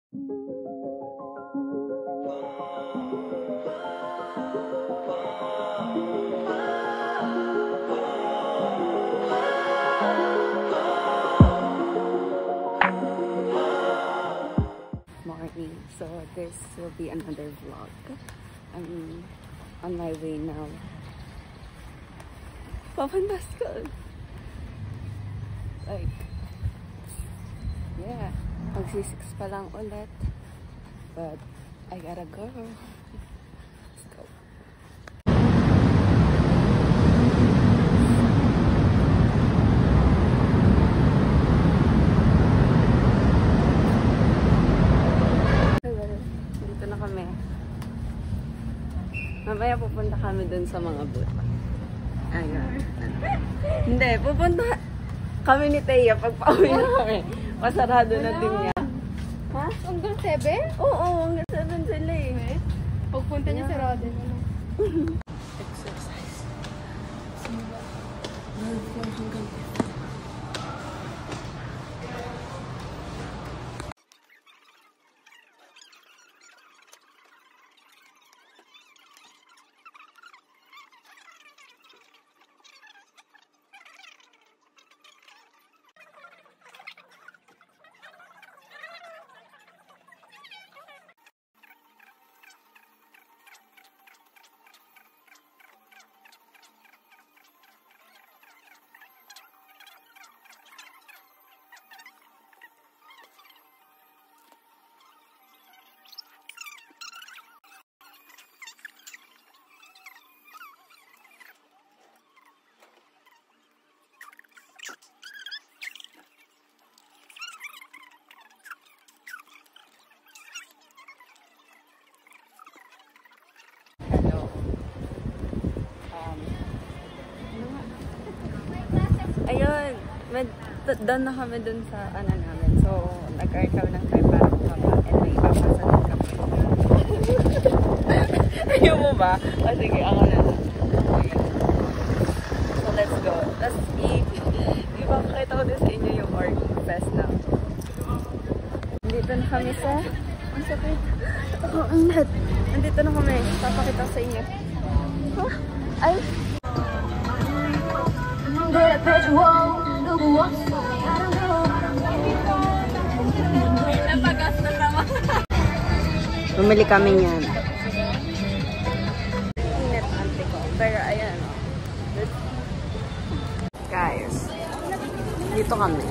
Morning. So this will be another vlog. I'm on my way now. Papunta school. Like, yeah. Mag-6 pa lang ulit. But I gotta go. Let's go. Dito na kami. Mamaya pupunta kami dun sa mga booth. Ayan. Hindi, pupunta kami ni Thea pag pauwi na kami. Pasarado na din niya. Ha? Hanggang 7? Oo, hanggang 7 sila eh. Pagpunta niya sa Roden. Exercise. Ayun, doon na kami dun sa ano namin. So, nag-earn kami ng time para kumama. And may ipapasa din kami. Ayaw mo ba? O sige, ako na lang. So, let's go. Let's eat. Di ba pakita ko din sa inyo yung Orgy Fest na. Nandito na kami sa... Ang sakit. Oh, ang lahat. Nandito na kami. Papakita ko sa inyo. Huh? Ay! Bumili kami niyan. Init ante ko. Pero ayan. Guys. Dito kami.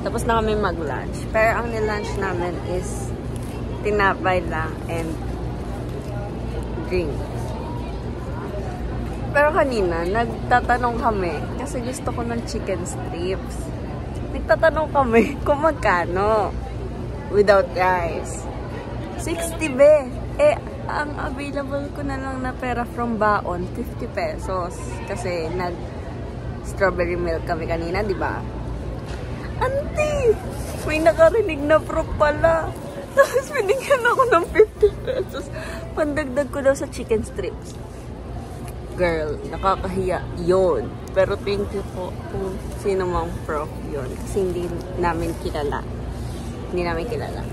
Tapos na kami mag-lunch. Pero ang nilunch namin is tinapay lang and drink. Pero kanina, nagtatanong kami kasi gusto ko ng chicken strips. Nagtatanong kami kung magkano without rice. 60 be. Eh, ang available ko na lang na pera from baon, 50 pesos. Kasi nag-strawberry milk kami kanina, di ba? Auntie! May nakarinig na proof pala. Tapos binigyan ako ng 50 pesos. Pandagdag ko daw sa chicken strips. Girl, nakakahiya yun. Pero thank you po kung sino mang prof yun. Kasi hindi namin kilala. Hindi namin kilala.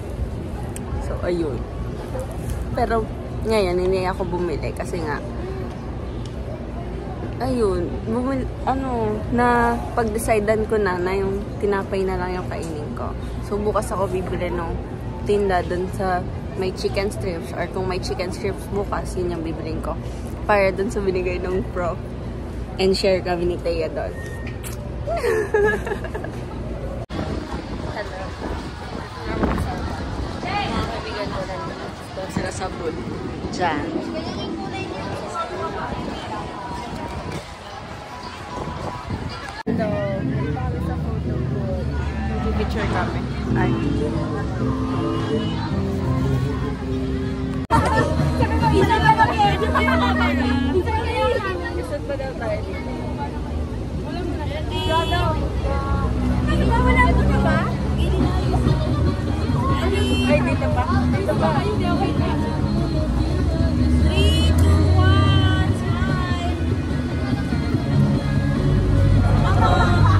So, ayun. Pero, ngayon, hindi ako bumili. Kasi nga, ayun, pag-decidean ko na yung tinapay na lang yung kainin ko. So, bukas ako bibili ng tinda dun sa may chicken strips. Or kung may chicken strips bukas, yun yung bibilin ko. Para dun sa binigay ng prof. And share kami ni Thea doon. Hello. Mga kaibigan ko lang doon sila sa booth. Diyan. Hello. Dito kami sa photo booth. Mag-picture kami. Ay. Isot ba daw tayo dito? Wala mo na. Wala mo na ba? Ay, dito pa? Dito pa? 3, 2, 1, smile!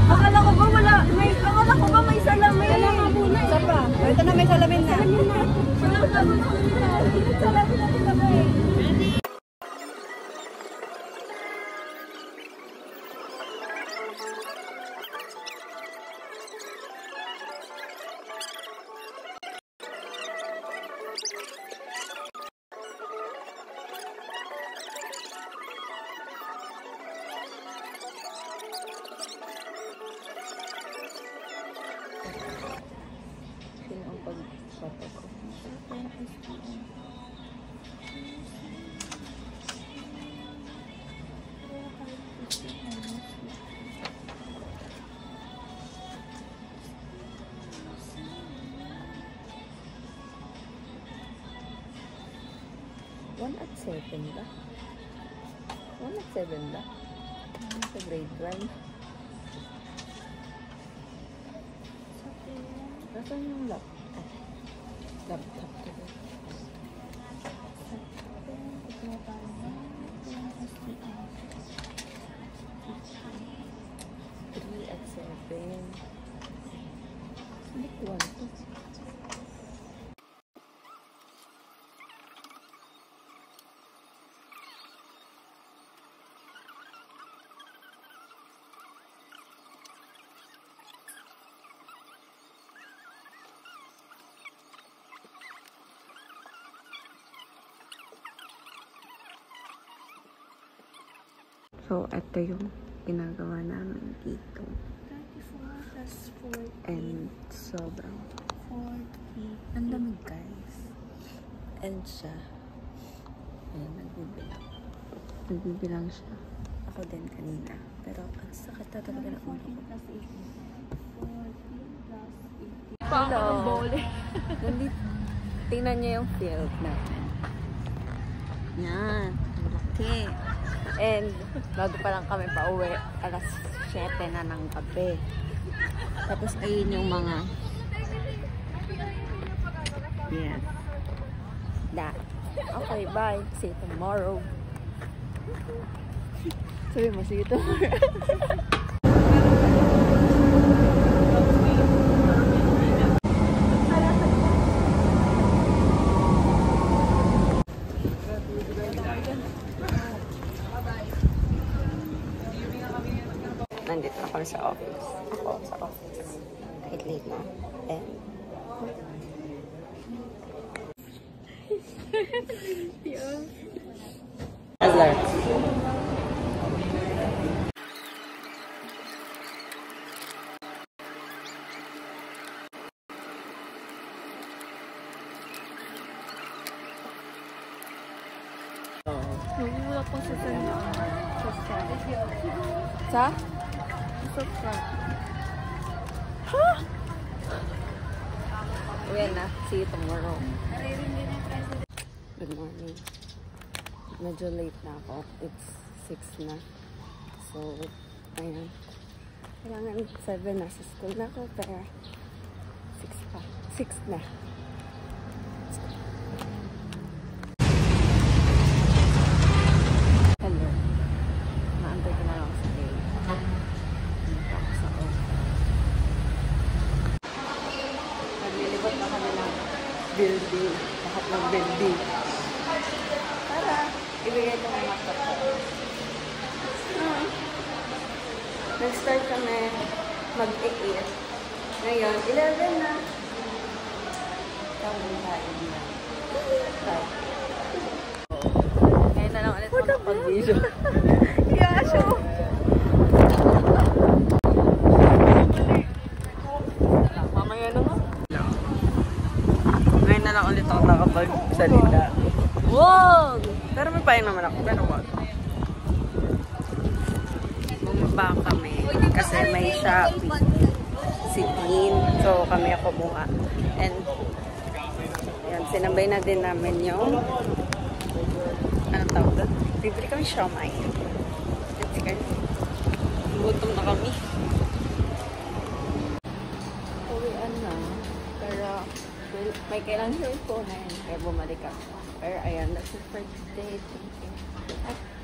Akala ko ba may salamin? Wala nga muna. Isa pa. Ito na may salamin na. One at 7 ba? 1 at 7 ba? Sa grade 1. Nasaan yung laptop? Laptop ko ba? 3 at 7. Hindi ko 1 to. So, ito yung ginagawa namin dito. 34 plus 40. And sobrang 40. ang lamig, guys. And siya, ayun, nagbibilang. Nagbibilang siya. Ako din kanina. Pero ang sakit na talaga ng ulo ko. 14 plus 18. 14 plus 18. Hello. Bowling. Nandito, tingnan niyo yung field namin. Yan. Ang laki. And, bago pa lang kami pa uwi, alas 7 na ng gabi. Tapos, ayun yung mga yes. That. Okay, bye. See you tomorrow. Sabi mo, see you tomorrow. Nandito na kami sa office. Ako sa office. Kahit late na. And alert. Nagmula po sa sanya. Sa? Sa front. Uwi na. See you tomorrow. Good morning. Medyo late na ako. It's 6 na. So, ayun. Kailangan 7 na sa school na ako. Pero 6 pa. 6 na. Hello. Naantay ko na lang sa day. Nandito ako sa office. Naglilibot na kami ng building. Lahat ng building. Para ibigay ko ng laptop ko. Nag-start kami mag-8. Ngayon, 11 na. Tawag tayo na. Ngayon na lang ulit ako nakapag-video. Yasho! Mamaya na nga. Ngayon na lang ulit ako nakapag-salita. Wow! Pero may pahin naman ako. Pero wag. Bumaba kami. Kasi may Shopee. Si Tin. So, kami ako kumuha. And, yan, sinabay na din namin yung anong tawag doon? Bibili kami siomai. And sige, gutom na kami. Uwian na. Pero, may kailangan sa ipunan. Kaya bumalik ako. Pero, ayan, that's it for today. Thank you.